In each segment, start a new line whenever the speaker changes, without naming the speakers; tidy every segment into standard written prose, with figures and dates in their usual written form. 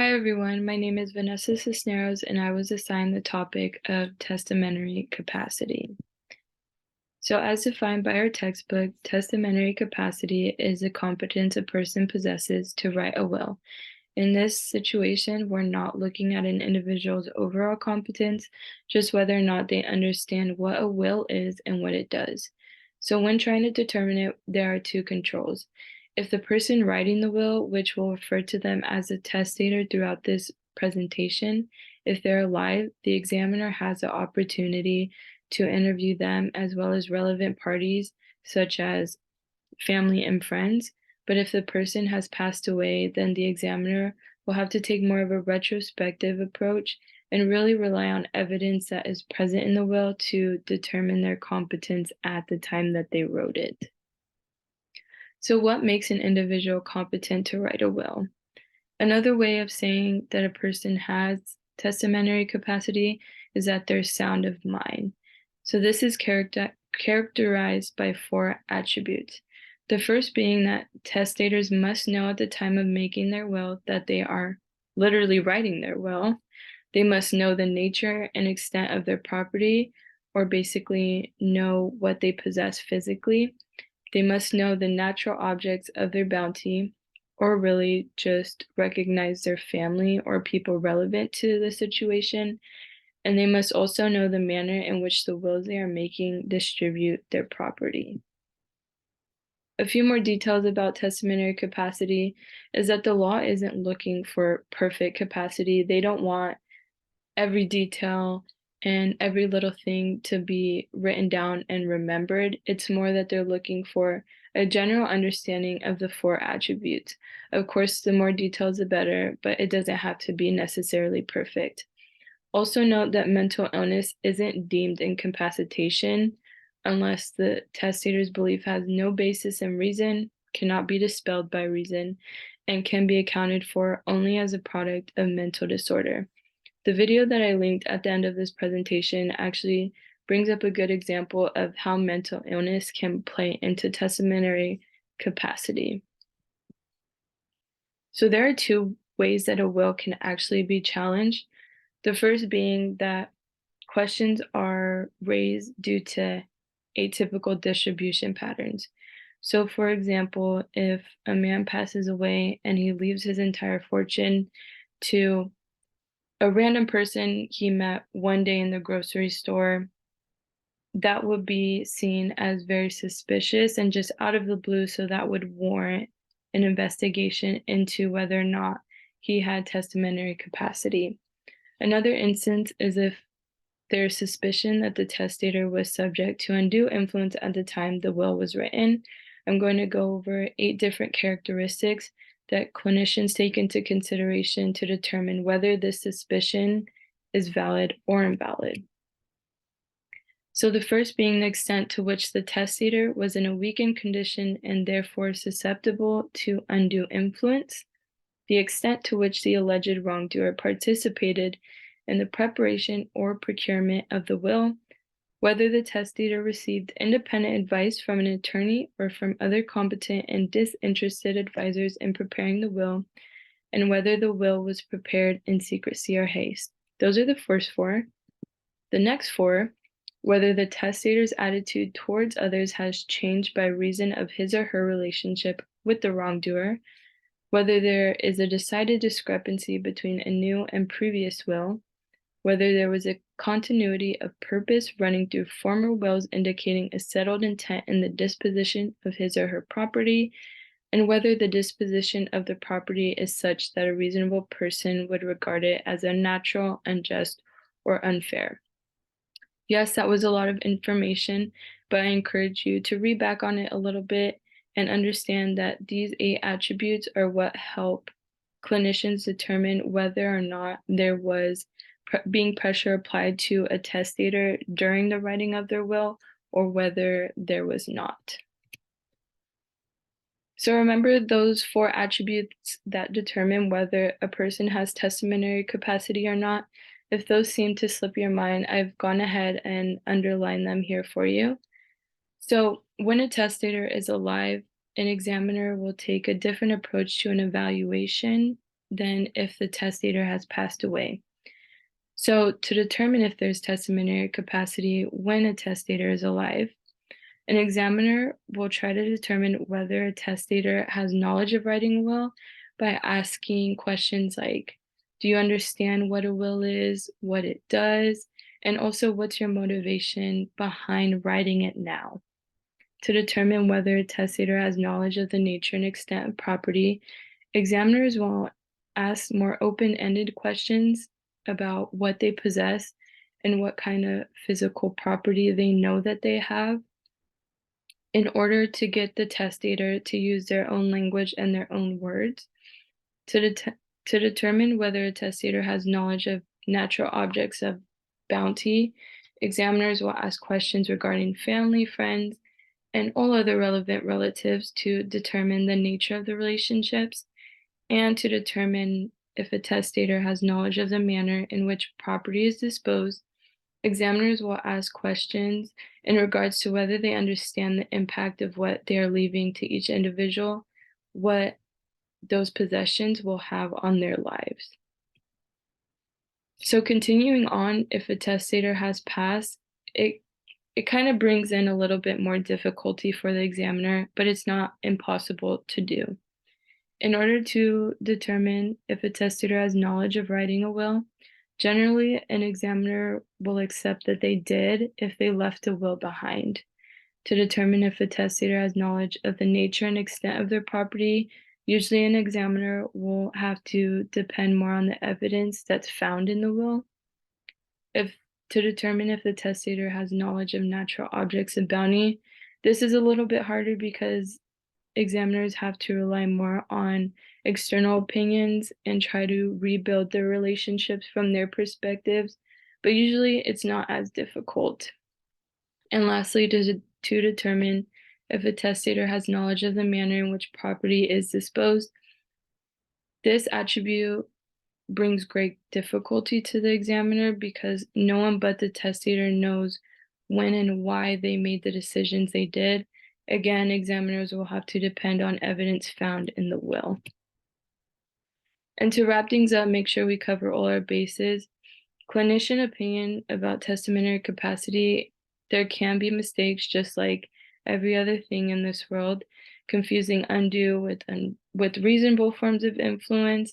Hi everyone, my name is Vannesa Cisneros and I was assigned the topic of testamentary capacity. So as defined by our textbook, testamentary capacity is a competence a person possesses to write a will. In this situation, we're not looking at an individual's overall competence, just whether or not they understand what a will is and what it does. So when trying to determine it, there are two controls. If the person writing the will, which will refer to them as a testator throughout this presentation, if they're alive, the examiner has the opportunity to interview them as well as relevant parties such as family and friends. But if the person has passed away, then the examiner will have to take more of a retrospective approach and really rely on evidence that is present in the will to determine their competence at the time that they wrote it. So, what makes an individual competent to write a will? Another way of saying that a person has testamentary capacity is that they're sound of mind. So this is characterized by four attributes. The first being that testators must know at the time of making their will that they are literally writing their will. They must know the nature and extent of their property, or basically know what they possess physically. They must know the natural objects of their bounty, or really just recognize their family or people relevant to the situation. And they must also know the manner in which the wills they are making distribute their property. A few more details about testamentary capacity is that the law isn't looking for perfect capacity. They don't want every detail and every little thing to be written down and remembered. It's more that they're looking for a general understanding of the four attributes. Of course, the more details, the better, but it doesn't have to be necessarily perfect. Also note that mental illness isn't deemed incapacitation unless the testator's belief has no basis in reason, cannot be dispelled by reason, and can be accounted for only as a product of mental disorder. The video that I linked at the end of this presentation actually brings up a good example of how mental illness can play into testamentary capacity. So there are two ways that a will can actually be challenged. The first being that questions are raised due to atypical distribution patterns. So, for example, if a man passes away and he leaves his entire fortune to a random person he met one day in the grocery store, that would be seen as very suspicious and just out of the blue. So that would warrant an investigation into whether or not he had testamentary capacity. Another instance is if there's suspicion that the testator was subject to undue influence at the time the will was written. I'm going to go over 8 different characteristics that clinicians take into consideration to determine whether this suspicion is valid or invalid. So the first being the extent to which the testator was in a weakened condition and therefore susceptible to undue influence, the extent to which the alleged wrongdoer participated in the preparation or procurement of the will, whether the testator received independent advice from an attorney or from other competent and disinterested advisors in preparing the will, and whether the will was prepared in secrecy or haste. Those are the first 4. The next 4, whether the testator's attitude towards others has changed by reason of his or her relationship with the wrongdoer, whether there is a decided discrepancy between a new and previous will, whether there was a continuity of purpose running through former wills indicating a settled intent in the disposition of his or her property, and whether the disposition of the property is such that a reasonable person would regard it as unnatural, unjust, or unfair. Yes, that was a lot of information, but I encourage you to read back on it a little bit and understand that these 8 attributes are what help clinicians determine whether or not there was being pressure applied to a testator during the writing of their will or whether there was not. So remember those 4 attributes that determine whether a person has testamentary capacity or not. If those seem to slip your mind, I've gone ahead and underlined them here for you. So when a testator is alive, an examiner will take a different approach to an evaluation than if the testator has passed away. So, to determine if there's testamentary capacity when a testator is alive, an examiner will try to determine whether a testator has knowledge of writing a will by asking questions like, do you understand what a will is, what it does, and also what's your motivation behind writing it now? To determine whether a testator has knowledge of the nature and extent of property, examiners will ask more open-ended questions about what they possess and what kind of physical property they know that they have in order to get the testator to use their own language and their own words. To determine whether a testator has knowledge of natural objects of bounty, examiners will ask questions regarding family, friends, and all other relevant relatives to determine the nature of the relationships and to determine if a testator has knowledge of the manner in which property is disposed. Examiners will ask questions in regards to whether they understand the impact of what they are leaving to each individual, what those possessions will have on their lives. So continuing on, if a testator has passed, it kind of brings in a little bit more difficulty for the examiner, but it's not impossible to do. In order to determine if a testator has knowledge of writing a will, generally an examiner will accept that they did if they left a will behind. To determine if a testator has knowledge of the nature and extent of their property, usually an examiner will have to depend more on the evidence that's found in the will. If To determine if the testator has knowledge of natural objects of bounty, this is a little bit harder because examiners have to rely more on external opinions and try to rebuild their relationships from their perspectives, but usually it's not as difficult. And lastly, to determine if a testator has knowledge of the manner in which property is disposed, this attribute brings great difficulty to the examiner because no one but the testator knows when and why they made the decisions they did. Again, examiners will have to depend on evidence found in the will. And to wrap things up, make sure we cover all our bases. Clinician opinion about testamentary capacity, there can be mistakes just like every other thing in this world, confusing undue with reasonable forms of influence,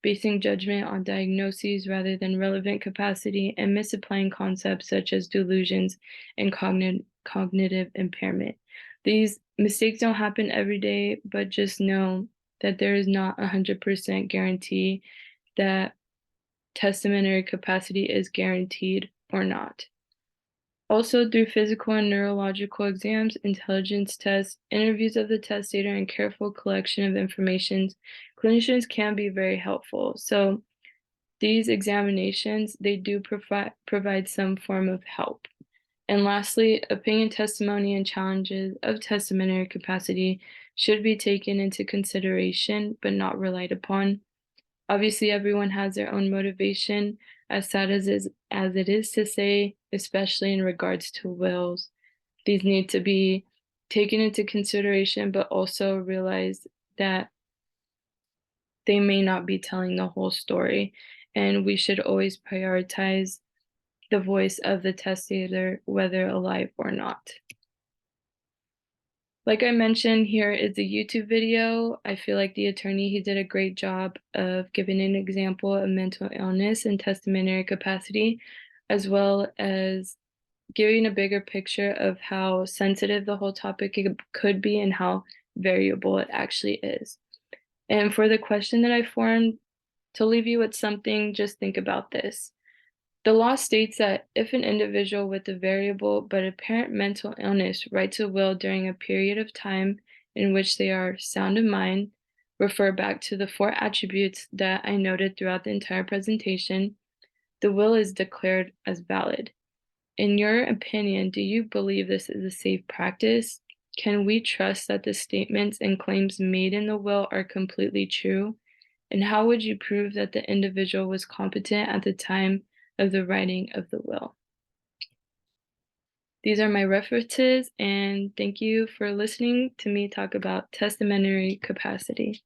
basing judgment on diagnoses rather than relevant capacity, and misapplying concepts such as delusions and cognitive impairment. These mistakes don't happen every day, but just know that there is not 100% guarantee that testamentary capacity is guaranteed or not. Also, through physical and neurological exams, intelligence tests, interviews of the testator, and careful collection of information, clinicians can be very helpful. So these examinations, they do provide some form of help. And lastly, opinion testimony and challenges of testamentary capacity should be taken into consideration but not relied upon. Obviously, everyone has their own motivation, as sad as it is to say, especially in regards to wills. These need to be taken into consideration, but also realize that they may not be telling the whole story, and we should always prioritize the voice of the testator, whether alive or not. Like I mentioned, here is a YouTube video. I feel like the attorney, he did a great job of giving an example of mental illness and testamentary capacity, as well as giving a bigger picture of how sensitive the whole topic could be and how variable it actually is. And for the question that I formed, to leave you with something, just think about this. The law states that if an individual with a variable but apparent mental illness writes a will during a period of time in which they are sound of mind, refer back to the 4 attributes that I noted throughout the entire presentation, the will is declared as valid. In your opinion, do you believe this is a safe practice? Can we trust that the statements and claims made in the will are completely true? And how would you prove that the individual was competent at the time of the writing of the will? These are my references, and thank you for listening to me talk about testamentary capacity.